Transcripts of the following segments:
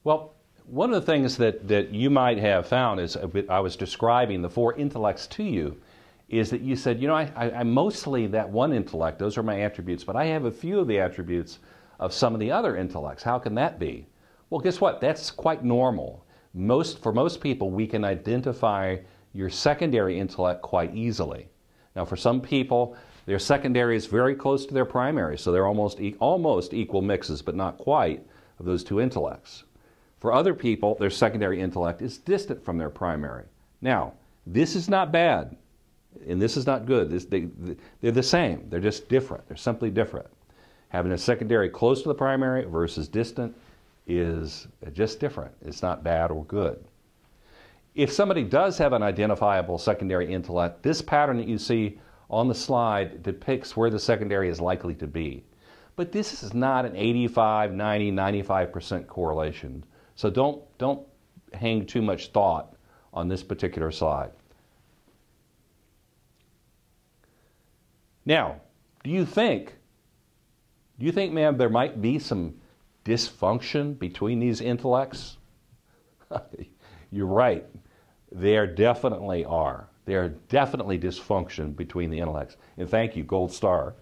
Well, one of the things that you might have found as I was describing the four intellects to you is that you said, you know, I'm mostly that one intellect, those are my attributes, but I have a few of the attributes of some of the other intellects. How can that be? Well, guess what? That's quite normal. For most people, we can identify your secondary intellect quite easily. Now, for some people, their secondary is very close to their primary, so they're almost equal mixes, but not quite, of those two intellects. For other people, their secondary intellect is distant from their primary. Now, this is not bad, and this is not good. They're the same. They're just different. They're simply different. Having a secondary close to the primary versus distant is just different. It's not bad or good. If somebody does have an identifiable secondary intellect, this pattern that you see on the slide depicts where the secondary is likely to be. But this is not an 85, 90, 95% correlation. So don't hang too much thought on this particular slide. Now, do you think, ma'am, there might be some dysfunction between these intellects? You're right. There definitely are. There are definitely dysfunction between the intellects. And thank you, gold star.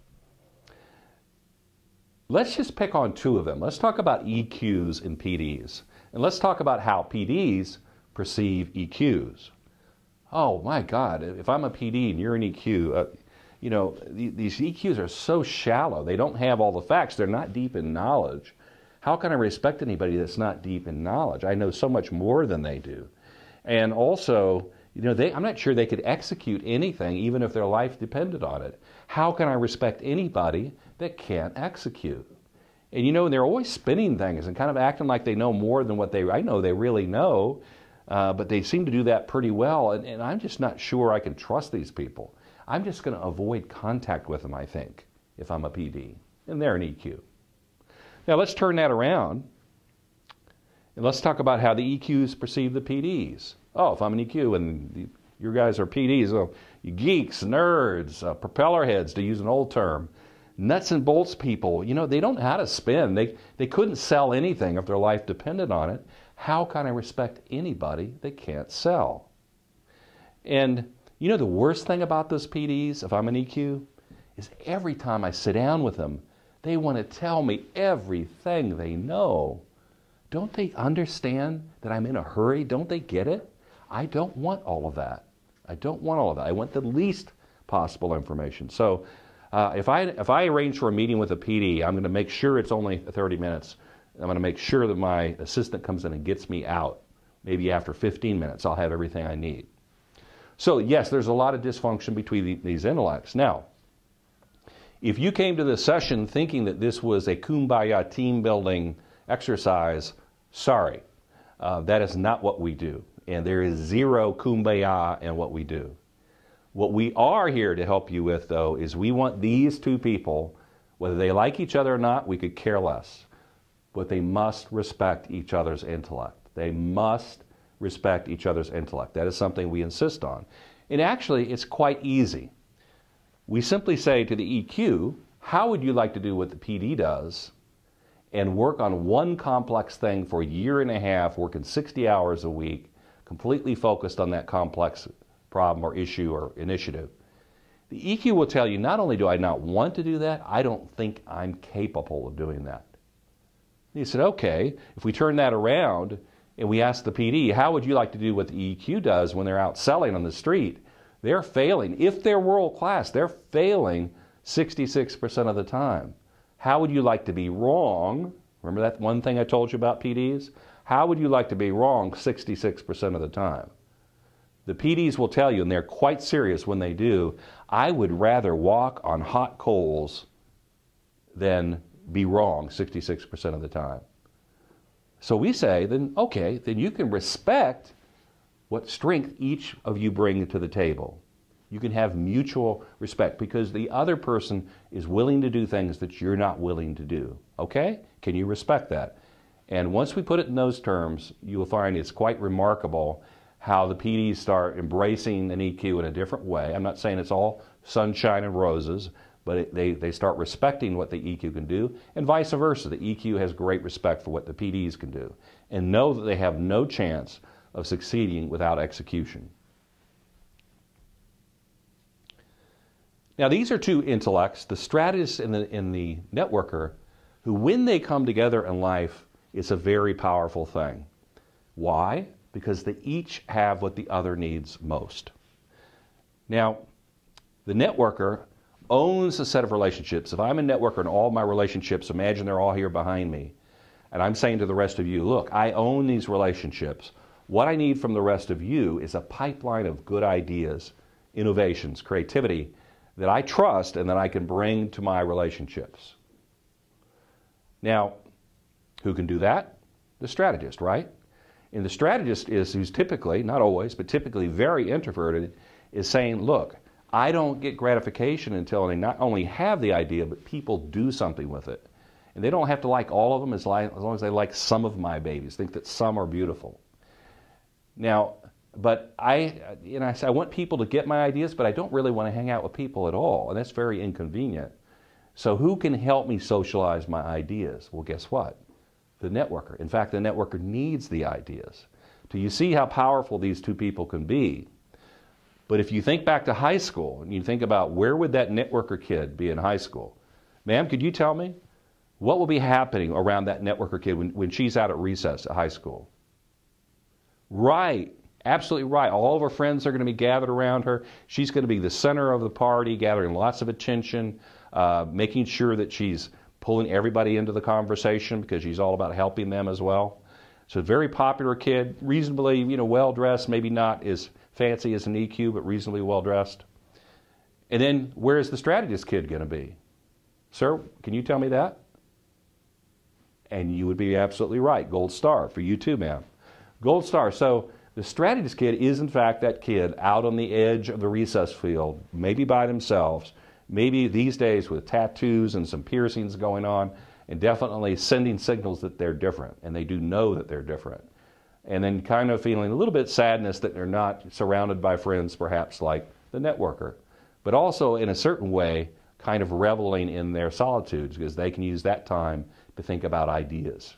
Let's just pick on two of them. Let's talk about EQs and PDs. And let's talk about how PDs perceive EQs. Oh my God, if I'm a PD and you're an EQ, you know, these EQs are so shallow. They don't have all the facts. They're not deep in knowledge. How can I respect anybody that's not deep in knowledge? I know so much more than they do. And also, you know, I'm not sure they could execute anything even if their life depended on it. How can I respect anybody that can't execute? And you know, they're always spinning things and kind of acting like they know more than what I know they really know, but they seem to do that pretty well. And I'm just not sure I can trust these people. I'm just going to avoid contact with them, I think, if I'm a PD. And they're an EQ. Now let's turn that around and let's talk about how the EQs perceive the PDs. Oh, if I'm an EQ and you guys are PDs, oh, you geeks, nerds, propeller heads, to use an old term, nuts and bolts people, you know, they don't know how to spin. They couldn't sell anything if their life depended on it. How can I respect anybody that can't sell? And you know the worst thing about those PDs, if I'm an EQ, is every time I sit down with them, they want to tell me everything they know. Don't they understand that I'm in a hurry? Don't they get it? I don't want all of that. I don't want all of that. I want the least possible information. So if I arrange for a meeting with a PD, I'm going to make sure it's only 30 minutes. I'm going to make sure that my assistant comes in and gets me out. Maybe after 15 minutes, I'll have everything I need. So yes, there's a lot of dysfunction between these intellects. Now, if you came to this session thinking that this was a kumbaya team building exercise, sorry, that is not what we do. And there is zero kumbaya in what we do. What we are here to help you with, though, is we want these two people, whether they like each other or not, we could care less. But they must respect each other's intellect. They must respect each other's intellect. That is something we insist on. And actually, it's quite easy. We simply say to the EQ, how would you like to do what the PD does and work on one complex thing for a year and a half, working 60 hours a week, completely focused on that complex problem or issue or initiative. The EQ will tell you, not only do I not want to do that, I don't think I'm capable of doing that. And you said, okay, if we turn that around and we ask the PD, how would you like to do what the EQ does when they're out selling on the street? They're failing. If they're world class, they're failing 66% of the time. How would you like to be wrong? Remember that one thing I told you about PDs? How would you like to be wrong 66% of the time? The PDs will tell you, and they're quite serious when they do, I would rather walk on hot coals than be wrong 66% of the time. So we say, then okay, then you can respect what strength each of you bring to the table. You can have mutual respect because the other person is willing to do things that you're not willing to do. Okay? Can you respect that? And once we put it in those terms, you will find it's quite remarkable how the PDs start embracing an EQ in a different way. I'm not saying it's all sunshine and roses, but they start respecting what the EQ can do, and vice versa. The EQ has great respect for what the PDs can do, and know that they have no chance of succeeding without execution. Now, these are two intellects, the strategist and the networker, who, when they come together in life, it's a very powerful thing. Why? Because they each have what the other needs most. Now, the networker owns a set of relationships. If I'm a networker and all my relationships, imagine they're all here behind me, and I'm saying to the rest of you, look, I own these relationships. What I need from the rest of you is a pipeline of good ideas, innovations, creativity that I trust and that I can bring to my relationships. Now, who can do that? The strategist, right? And the strategist who's typically, not always, but typically very introverted, is saying, look, I don't get gratification until they not only have the idea, but people do something with it. And they don't have to like all of them as long as they like some of my babies, think that some are beautiful. Now, but I want people to get my ideas, but I don't really want to hang out with people at all, and that's very inconvenient. So who can help me socialize my ideas? Well, guess what? The networker. In fact, the networker needs the ideas. Do you see how powerful these two people can be? But if you think back to high school and you think about where would that networker kid be in high school? Ma'am, could you tell me what will be happening around that networker kid when she's out at recess at high school? Right. Absolutely right. All of her friends are going to be gathered around her. She's going to be the center of the party, gathering lots of attention, making sure that she's pulling everybody into the conversation because she's all about helping them as well. So a very popular kid, reasonably, well-dressed, maybe not as fancy as an EQ, but reasonably well-dressed. And then where is the strategist kid going to be? Sir, can you tell me that? And you would be absolutely right. Gold star for you too, ma'am. Gold star. So the strategist kid is, in fact, that kid out on the edge of the recess field, maybe by themselves, maybe these days with tattoos and some piercings going on, and definitely sending signals that they're different, and they do know that they're different. And then kind of feeling a little bit sadness that they're not surrounded by friends, perhaps like the networker, but also in a certain way, kind of reveling in their solitudes because they can use that time to think about ideas.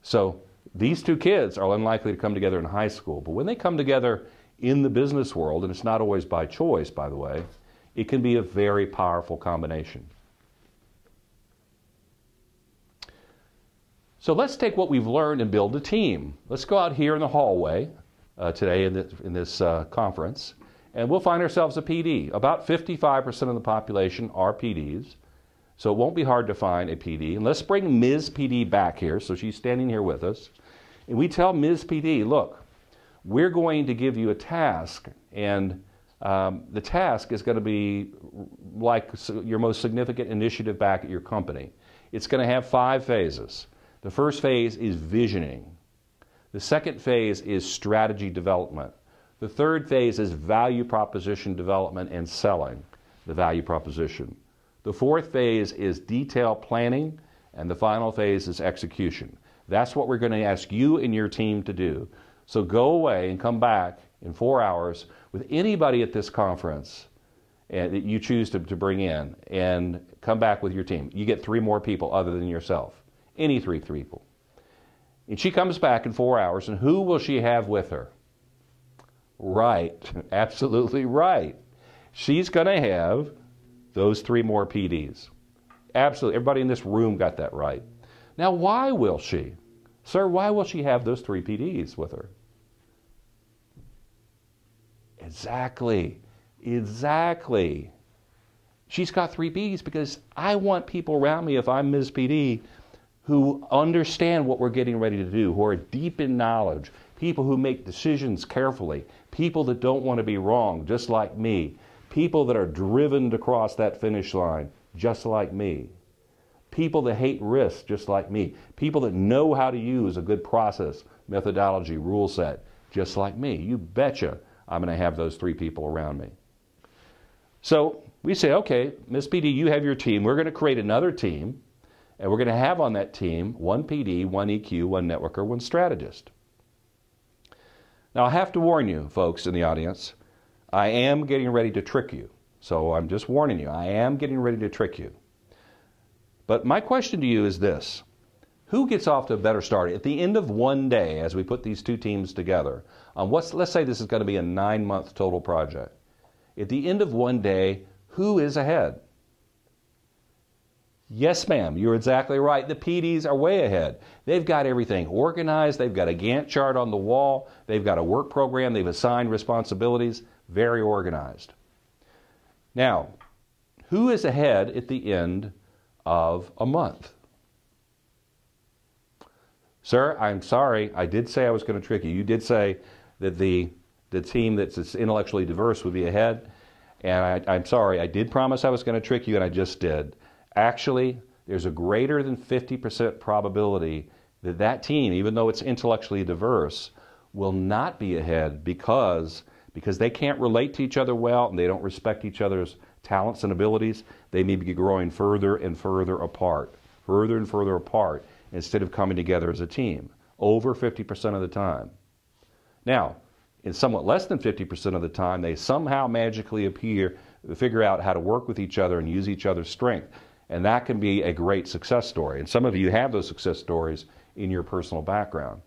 So these two kids are unlikely to come together in high school, but when they come together in the business world, and it's not always by choice, by the way, it can be a very powerful combination. So let's take what we've learned and build a team. Let's go out here in the hallway today in this conference, and we'll find ourselves a PD. About 55% of the population are PDs, so it won't be hard to find a PD. And let's bring Ms. PD back here, so she's standing here with us. And we tell Ms. PD, look, we're going to give you a task, and the task is going to be like your most significant initiative back at your company. It's going to have 5 phases. The first phase is visioning. The second phase is strategy development. The third phase is value proposition development and selling the value proposition. The fourth phase is detail planning, and the final phase is execution. That's what we're going to ask you and your team to do. So go away and come back in 4 hours with anybody at this conference that you choose to bring in, and come back with your team. You get 3 more people other than yourself. Any 3 people. And she comes back in 4 hours, and who will she have with her? Right. Absolutely right. She's going to have those 3 more PDs. Absolutely. Everybody in this room got that right. Now, why will she? Sir, why will she have those 3 PDs with her? Exactly. Exactly. She's got 3 PDs because I want people around me, if I'm Ms. PD, who understand what we're getting ready to do, who are deep in knowledge, people who make decisions carefully, people that don't want to be wrong, just like me, people that are driven to cross that finish line, just like me, people that hate risk, just like me, people that know how to use a good process, methodology, rule set, just like me. You betcha I'm going to have those 3 people around me. So we say, okay, Ms. PD, you have your team. We're going to create another team, and we're going to have on that team 1 PD, 1 EQ, 1 networker, 1 strategist. Now, I have to warn you, folks in the audience, I am getting ready to trick you. So I'm just warning you, I am getting ready to trick you. But my question to you is this. Who gets off to a better start at the end of one day as we put these two teams together? Let's say this is going to be a 9-month total project. At the end of one day, who is ahead? Yes, ma'am, you're exactly right. The PDs are way ahead. They've got everything organized. They've got a Gantt chart on the wall. They've got a work program. They've assigned responsibilities. Very organized. Now, who is ahead at the end of a month? Sir, I'm sorry. I did say I was going to trick you. You did say that the team that's intellectually diverse would be ahead. And I'm sorry. I did promise I was going to trick you, and I just did. Actually, there's a greater than 50% probability that that team, even though it's intellectually diverse, will not be ahead because they can't relate to each other well and they don't respect each other's talents and abilities. They may be growing further and further apart, instead of coming together as a team, over 50% of the time. Now, in somewhat less than 50% of the time, they somehow magically figure out how to work with each other and use each other's strength. And that can be a great success story. And some of you have those success stories in your personal background.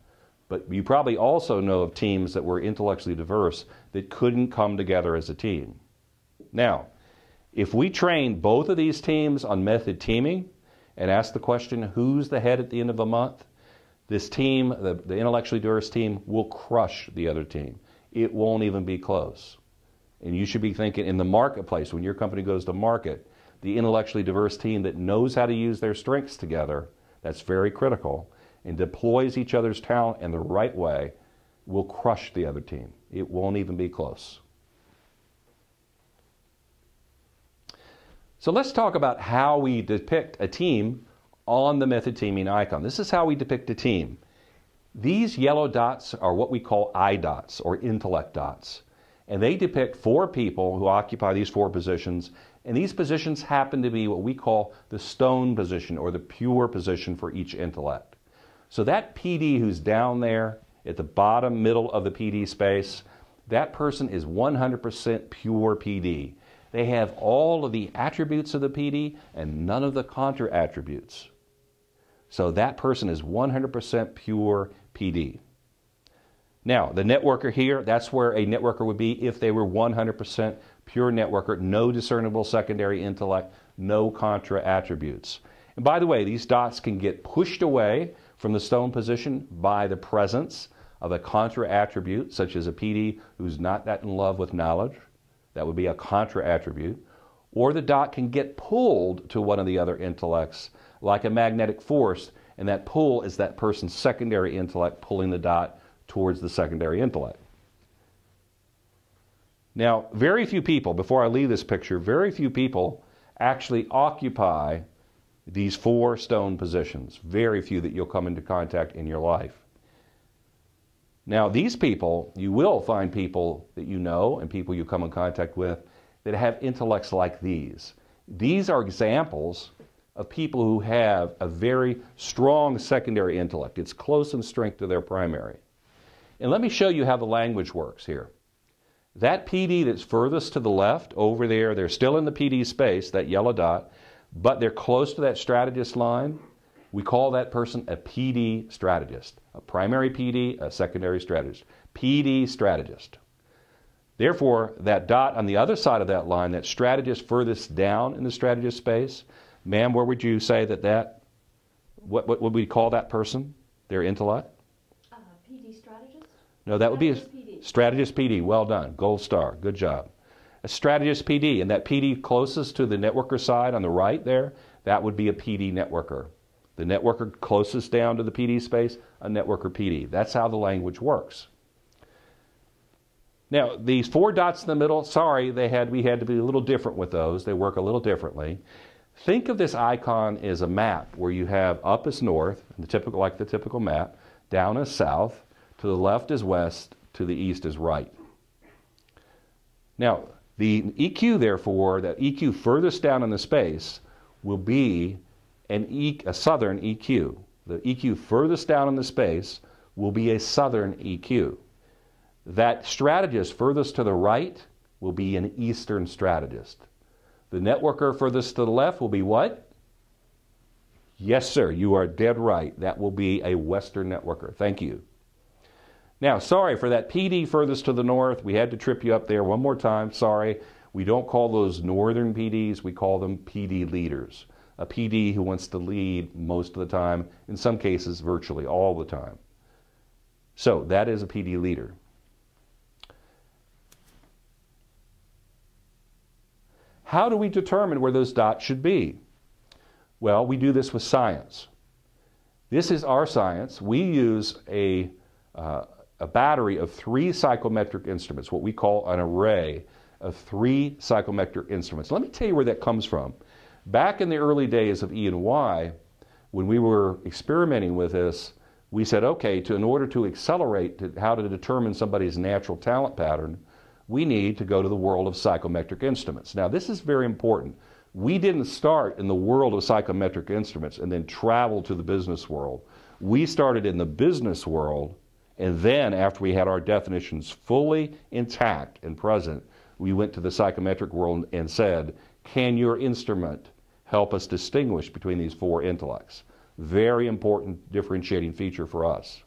But you probably also know of teams that were intellectually diverse that couldn't come together as a team. Now, if we train both of these teams on method teaming and ask the question, who's the head at the end of a month? This team, the intellectually diverse team, will crush the other team. It won't even be close. And you should be thinking in the marketplace, when your company goes to market, the intellectually diverse team that knows how to use their strengths together, that's very critical, and deploys each other's talent in the right way, will crush the other team. It won't even be close. So let's talk about how we depict a team on the method teaming icon. This is how we depict a team. These yellow dots are what we call I dots, or intellect dots. And they depict 4 people who occupy these 4 positions. And these positions happen to be what we call the stone position, or the pure position for each intellect. So that PD who's down there at the bottom middle of the PD space, that person is 100% pure PD. They have all of the attributes of the PD and none of the contra attributes. So that person is 100% pure PD. Now, the networker here, that's where a networker would be if they were 100% pure networker, no discernible secondary intellect, no contra attributes. And by the way, these dots can get pushed away from the stone position by the presence of a contra attribute, such as a PD who's not that in love with knowledge. That would be a contra attribute. Or the dot can get pulled to one of the other intellects like a magnetic force, and that pull is that person's secondary intellect pulling the dot towards the secondary intellect. Now, very few people, before I leave this picture, very few people actually occupy these 4 stone positions. Very few that you'll come into contact in your life. Now, these people, you will find people that you know and people you come in contact with that have intellects like these. These are examples of people who have a very strong secondary intellect. It's close in strength to their primary. And let me show you how the language works here. That PD that's furthest to the left over there, they're still in the PD space, that yellow dot, but they're close to that strategist line. We call that person a PD strategist. A primary PD, a secondary strategist. PD strategist. Therefore, that dot on the other side of that line, that strategist furthest down in the strategist space, ma'am, where would you say what would we call that person, their intellect? PD strategist? No, that would be a strategist PD. Well done. Gold star. Good job. A strategist PD, and that PD closest to the networker side on the right there, that would be a PD networker. The networker closest down to the PD space, a networker PD. That's how the language works. Now, these 4 dots in the middle, sorry, we had to be a little different with those. They work a little differently. Think of this icon as a map where you have up is north, like the typical map, down is south, to the left is west, to the east is right. Now, the EQ, therefore, that EQ furthest down in the space will be a southern EQ. The EQ furthest down in the space will be a southern EQ. That strategist furthest to the right will be an Eastern strategist. The networker furthest to the left will be what? Yes, sir, you are dead right. That will be a Western networker. Thank you. Now, sorry for that PD furthest to the north. We had to trip you up there one more time. Sorry. We don't call those Northern PDs. We call them PD leaders. A PD who wants to lead most of the time, in some cases virtually all the time. So that is a PD leader. How do we determine where those dots should be? Well, we do this with science. This is our science. We use a battery of 3 psychometric instruments, what we call an array of 3 psychometric instruments. Let me tell you where that comes from. Back in the early days of E&Y, when we were experimenting with this, we said, okay, in order to accelerate how to determine somebody's natural talent pattern, we need to go to the world of psychometric instruments. Now, this is very important. We didn't start in the world of psychometric instruments and then travel to the business world. We started in the business world, and then after we had our definitions fully intact and present, we went to the psychometric world and said, can your instrument help us distinguish between these 4 intellects? Very important differentiating feature for us.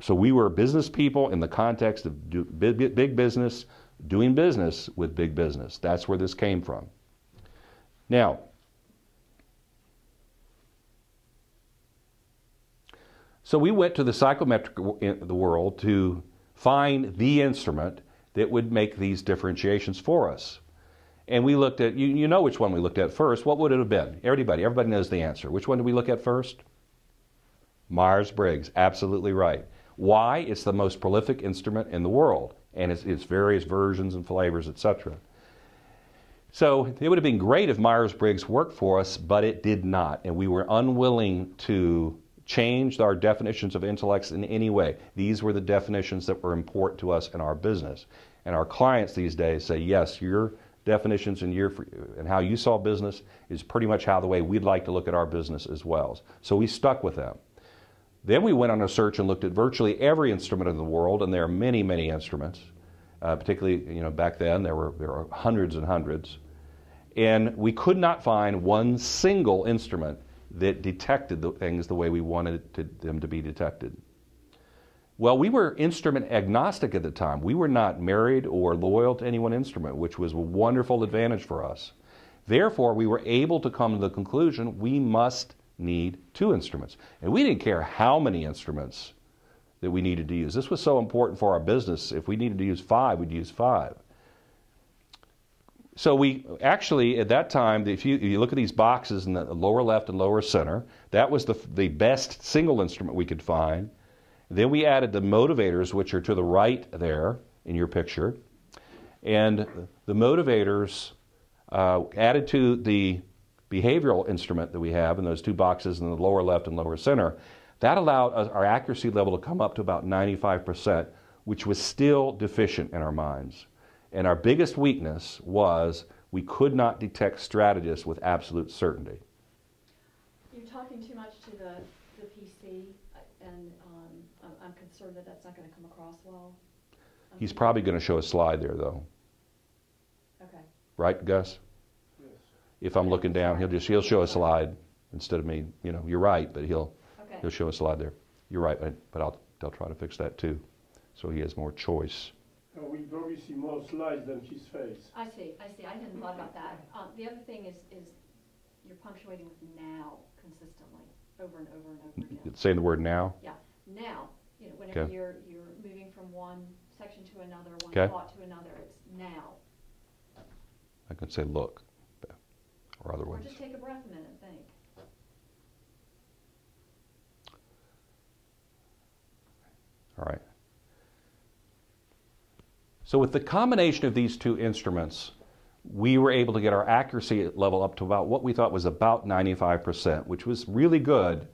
So we were business people in the context of big business, doing business with big business. That's where this came from. Now, so we went to the psychometric world to find the instrument that would make these differentiations for us. And we looked at, you know which one we looked at first. What would it have been? Everybody knows the answer. Which one did we look at first? Myers-Briggs, absolutely right. Why? It's the most prolific instrument in the world, and it's various versions and flavors, etc. So it would have been great if Myers-Briggs worked for us, but it did not, and we were unwilling to change our definitions of intellects in any way. These were the definitions that were important to us in our business. And our clients these days say, yes, your definitions and how you saw business is pretty much how the way we'd like to look at our business as well. So we stuck with them. Then we went on a search and looked at virtually every instrument in the world, and there are many, many instruments. Particularly, back then there were hundreds and hundreds. And we could not find one single instrument that detected the things the way we wanted them to be detected. Well, we were instrument agnostic at the time. We were not married or loyal to any one instrument, which was a wonderful advantage for us. Therefore, we were able to come to the conclusion we must need 2 instruments. And we didn't care how many instruments that we needed to use. This was so important for our business. If we needed to use 5, we'd use 5. So we actually, at that time, if you look at these boxes in the lower left and lower center, that was the best single instrument we could find. Then we added the motivators, which are to the right there in your picture. And the motivators added to the behavioral instrument that we have in those 2 boxes in the lower left and lower center, that allowed our accuracy level to come up to about 95%, which was still deficient in our minds. And our biggest weakness was we could not detect strategists with absolute certainty. You're talking too much to the PC, and I'm concerned that that's not going to come across well. He's probably going to show a slide there, though. Okay. Right, Gus? Yes. If I'm looking down, he'll show a slide instead of me. You're right, but he'll show a slide there. You're right, but I'll try to fix that too, so he has more choice. We probably see more slides than his face. I see. I hadn't thought about that. The other thing is you're punctuating with now consistently, over and over and over again. Saying the word now? Yeah. Now. Whenever Okay. you're moving from one section to another, one Okay. thought to another, it's now. I can say look, or other Or ones. just take a breath a minute and think. All right. So with the combination of these 2 instruments, we were able to get our accuracy level up to about what we thought was about 95%, which was really good,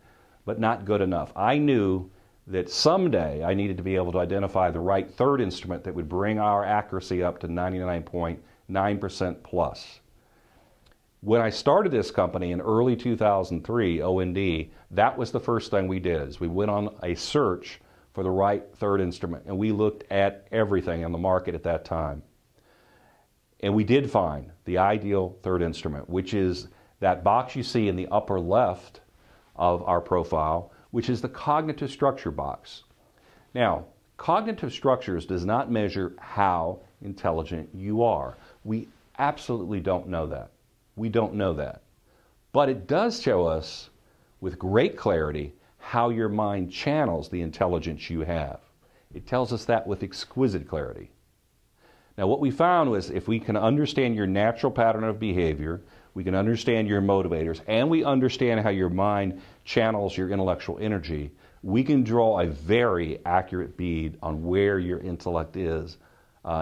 but not good enough. I knew that someday I needed to be able to identify the right 3rd instrument that would bring our accuracy up to 99.9% plus. When I started this company in early 2003, OND, that was the first thing we did, is we went on a search for the right third instrument. And we looked at everything on the market at that time. And we did find the ideal third instrument, which is that box you see in the upper left of our profile, which is the cognitive structure box. Now, cognitive structures does not measure how intelligent you are. We absolutely don't know that. We don't know that. But it does show us with great clarity how your mind channels the intelligence you have. It tells us that with exquisite clarity. Now, what we found was if we can understand your natural pattern of behavior, we can understand your motivators, and we understand how your mind channels your intellectual energy, we can draw a very accurate bead on where your intellect is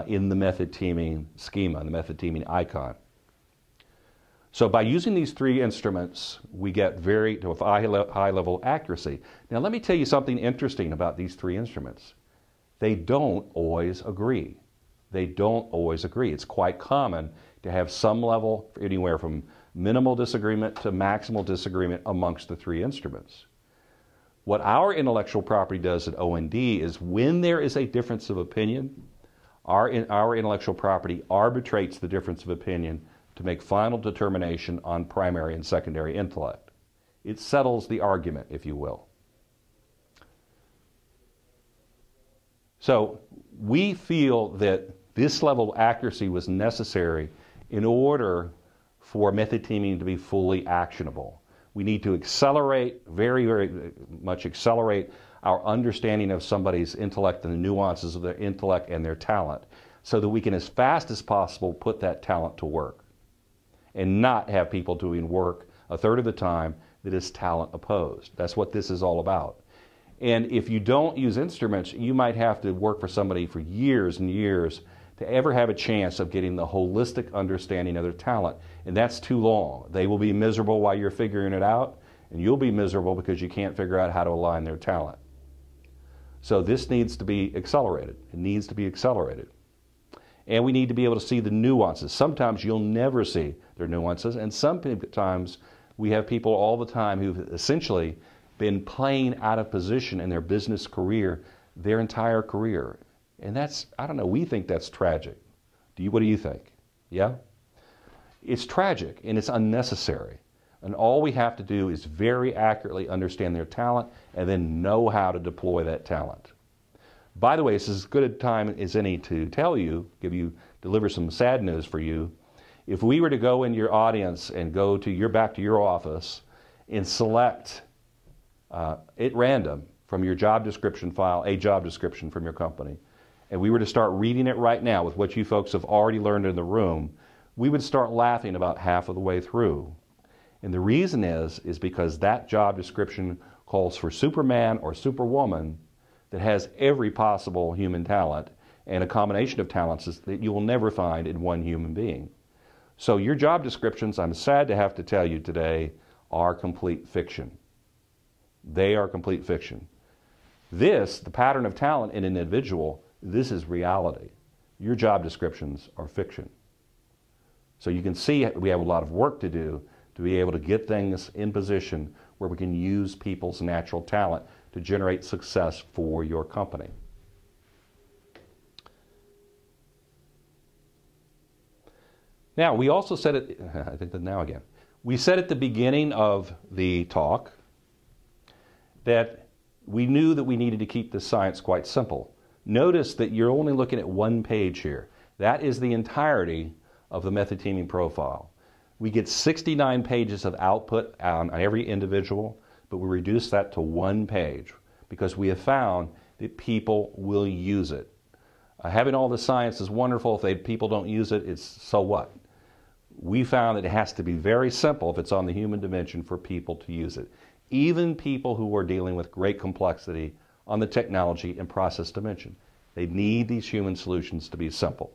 in the method teaming schema, the method teaming icon. So by using these three instruments, we get very high level accuracy. Now let me tell you something interesting about these three instruments. They don't always agree. They don't always agree. It's quite common to have some level, anywhere from minimal disagreement to maximal disagreement amongst the three instruments. What our intellectual property does at OND is when there is a difference of opinion, our intellectual property arbitrates the difference of opinion to make final determination on primary and secondary intellect. It settles the argument, if you will. So we feel that this level of accuracy was necessary in order for method teaming to be fully actionable. We need to accelerate, very, very much accelerate our understanding of somebody's intellect and the nuances of their intellect and their talent so that we can, as fast as possible, put that talent to work and not have people doing work a third of the time that is talent opposed. That's what this is all about. And if you don't use instruments, you might have to work for somebody for years and years to ever have a chance of getting the holistic understanding of their talent. And that's too long. They will be miserable while you're figuring it out, and you'll be miserable because you can't figure out how to align their talent. So this needs to be accelerated. It needs to be accelerated. And we need to be able to see the nuances. Sometimes you'll never see their nuances, and sometimes we have people all the time who've essentially been playing out of position in their business career their entire career. And that's, I don't know, we think that's tragic. What do you think? Yeah? It's tragic and it's unnecessary. And all we have to do is very accurately understand their talent and then know how to deploy that talent. By the way, this is as good a time as any to tell you, deliver some sad news for you. If we were to go in your audience and go to back to your office and select at random from your job description file, a job description from your company, and we were to start reading it right now with what you folks have already learned in the room, we would start laughing about half of the way through. And the reason is because that job description calls for Superman or Superwoman that has every possible human talent and a combination of talents that you will never find in one human being. So your job descriptions, I'm sad to have to tell you today, are complete fiction. They are complete fiction. This, the pattern of talent in an individual, this is reality. Your job descriptions are fiction. So you can see we have a lot of work to do to be able to get things in position where we can use people's natural talent to generate success for your company. Now, we also said it, I think that now again, we said at the beginning of the talk that we knew that we needed to keep the science quite simple. Notice that you're only looking at one page here. That is the entirety of the method teaming profile. We get 69 pages of output on every individual, but we reduce that to one page because we have found that people will use it. Having all the science is wonderful. If people don't use it, it's so what? We found that it has to be very simple if it's on the human dimension for people to use it. Even people who are dealing with great complexity on the technology and process dimension. They need these human solutions to be simple.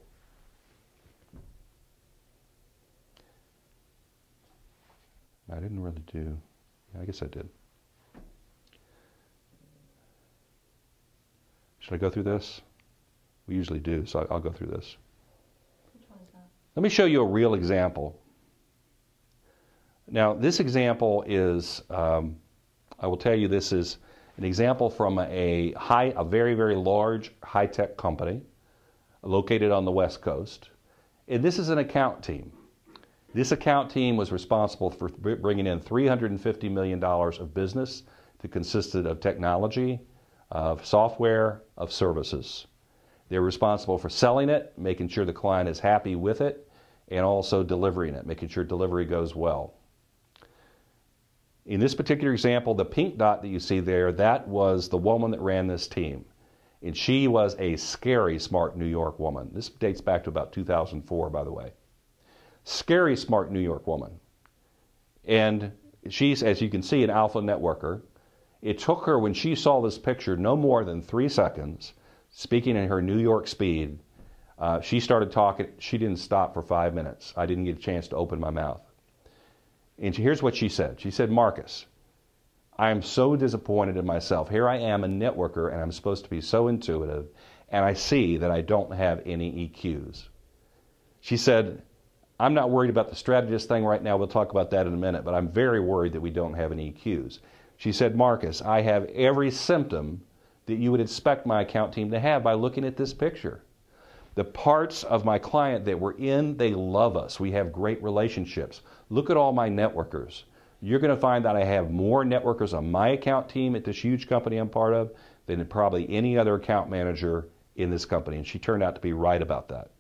I didn't really do, I guess I did. Should I go through this? We usually do, so I'll go through this. Which one is that? Let me show you a real example. Now, this example is, I will tell you this is An example from a very, very large high-tech company located on the West Coast. And this is an account team. This account team was responsible for bringing in $350 million of business that consisted of technology, of software, of services. They're responsible for selling it, making sure the client is happy with it, and also delivering it, making sure delivery goes well. In this particular example, the pink dot that you see there, that was the woman that ran this team. And she was a scary smart New York woman. This dates back to about 2004, by the way. Scary smart New York woman. And she's, as you can see, an alpha networker. It took her, when she saw this picture, no more than 3 seconds, speaking in her New York speed. She started talking. She didn't stop for 5 minutes. I didn't get a chance to open my mouth. And here's what she said. She said, "Marcus, I am so disappointed in myself. Here I am, a networker, and I'm supposed to be so intuitive, and I see that I don't have any EQs." She said, "I'm not worried about the strategist thing right now. We'll talk about that in a minute, but I'm very worried that we don't have any EQs." She said, "Marcus, I have every symptom that you would expect my account team to have by looking at this picture. The parts of my client that we're in, they love us. We have great relationships. Look at all my networkers. You're going to find that I have more networkers on my account team at this huge company I'm part of than probably any other account manager in this company." And she turned out to be right about that.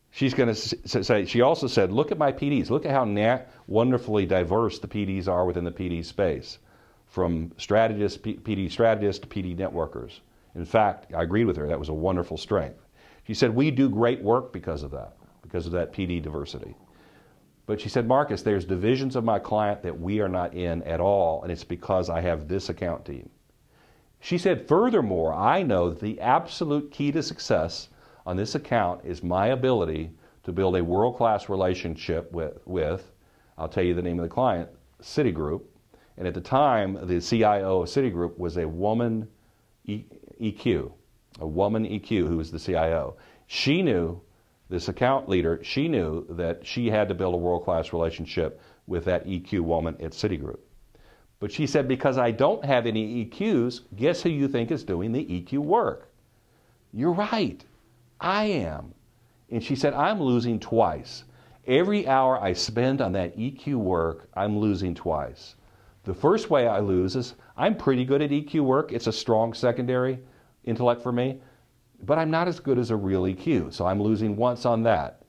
She's going to say, she also said, "Look at my PDs. Look at how wonderfully diverse the PDs are within the PD space, from strategists, PD strategists to PD networkers." In fact, I agreed with her. That was a wonderful strength. She said, "We do great work because of that PD diversity." But she said, "Marcus, there's divisions of my client that we are not in at all, and it's because I have this account team." She said, "Furthermore, I know that the absolute key to success on this account is my ability to build a world-class relationship with, I'll tell you the name of the client, Citigroup." And at the time, the CIO of Citigroup was a woman EQ, a woman EQ who was the CIO. She knew, this account leader, she knew that she had to build a world-class relationship with that EQ woman at Citigroup. But she said, "Because I don't have any EQs, guess who you think is doing the EQ work?" "You're right. I am." And she said, "I'm losing twice. Every hour I spend on that EQ work, I'm losing twice. The first way I lose is I'm pretty good at EQ work. It's a strong secondary intellect for me, but I'm not as good as a real EQ, so I'm losing once on that.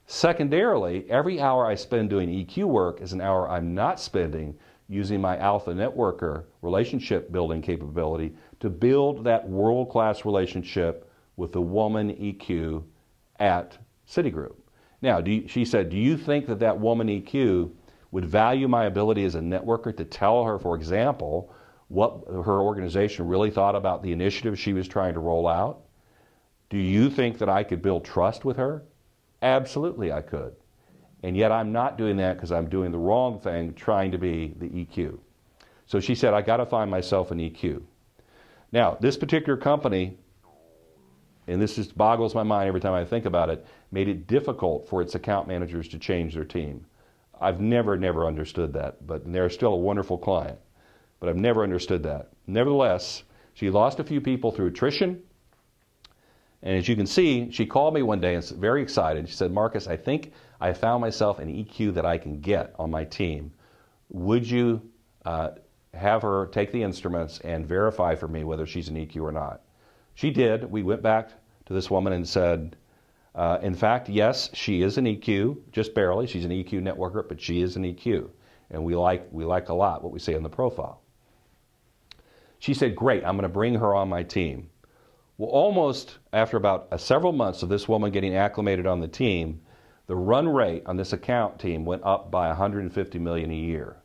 Secondarily, every hour I spend doing EQ work is an hour I'm not spending using my alpha networker relationship building capability to build that world-class relationship with the woman EQ at Citigroup." Now, she said, "Do you think that that woman EQ would value my ability as a networker to tell her, for example, what her organization really thought about the initiative she was trying to roll out? Do you think that I could build trust with her? Absolutely I could. And yet I'm not doing that because I'm doing the wrong thing, trying to be the EQ." So she said, "I got to find myself an EQ." Now, this particular company, and this just boggles my mind every time I think about it, made it difficult for its account managers to change their team. I've never understood that, but they're still a wonderful client. But I've never understood that. Nevertheless, she lost a few people through attrition. And as you can see, she called me one day and was very excited. She said, "Marcus, I think I found myself an EQ that I can get on my team. Would you have her take the instruments and verify for me whether she's an EQ or not?" She did. We went back to this woman and said, "In fact, yes, she is an EQ, just barely. She's an EQ networker, but she is an EQ. And we like a lot what we see on the profile." She said, "Great, I'm going to bring her on my team." Well, almost after about several months of this woman getting acclimated on the team, the run rate on this account team went up by $150 million a year.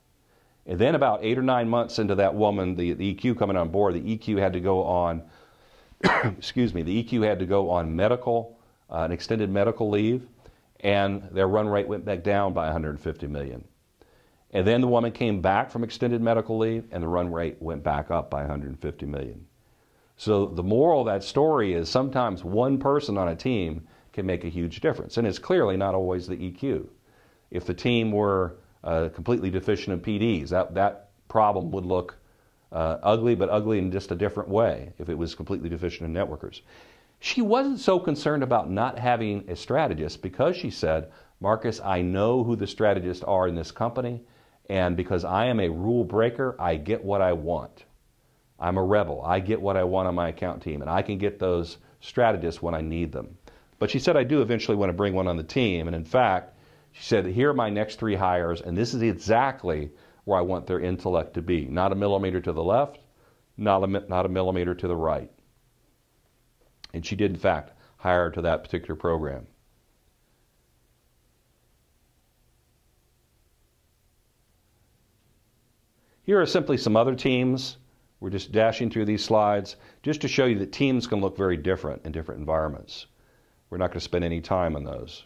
And then about 8 or 9 months into that woman, the EQ coming on board, the EQ had to go on, excuse me, the EQ had to go on an extended medical leave, and their run rate went back down by $150 million. And then the woman came back from extended medical leave, and the run rate went back up by $150 million. So the moral of that story is sometimes one person on a team can make a huge difference, and it's clearly not always the EQ. If the team were completely deficient in PDs, that problem would look ugly, but ugly in just a different way if it was completely deficient in networkers. She wasn't so concerned about not having a strategist because she said, Marcus, I know who the strategists are in this company, and because I am a rule breaker, I get what I want. I'm a rebel. I get what I want on my account team, and I can get those strategists when I need them. But she said, I do eventually want to bring one on the team, and in fact, she said, here are my next 3 hires, and this is exactly where I want their intellect to be. Not a millimeter to the left, not a millimeter to the right. And she did, in fact, hire her to that particular program. Here are simply some other teams. We're just dashing through these slides just to show you that teams can look very different in different environments. We're not going to spend any time on those.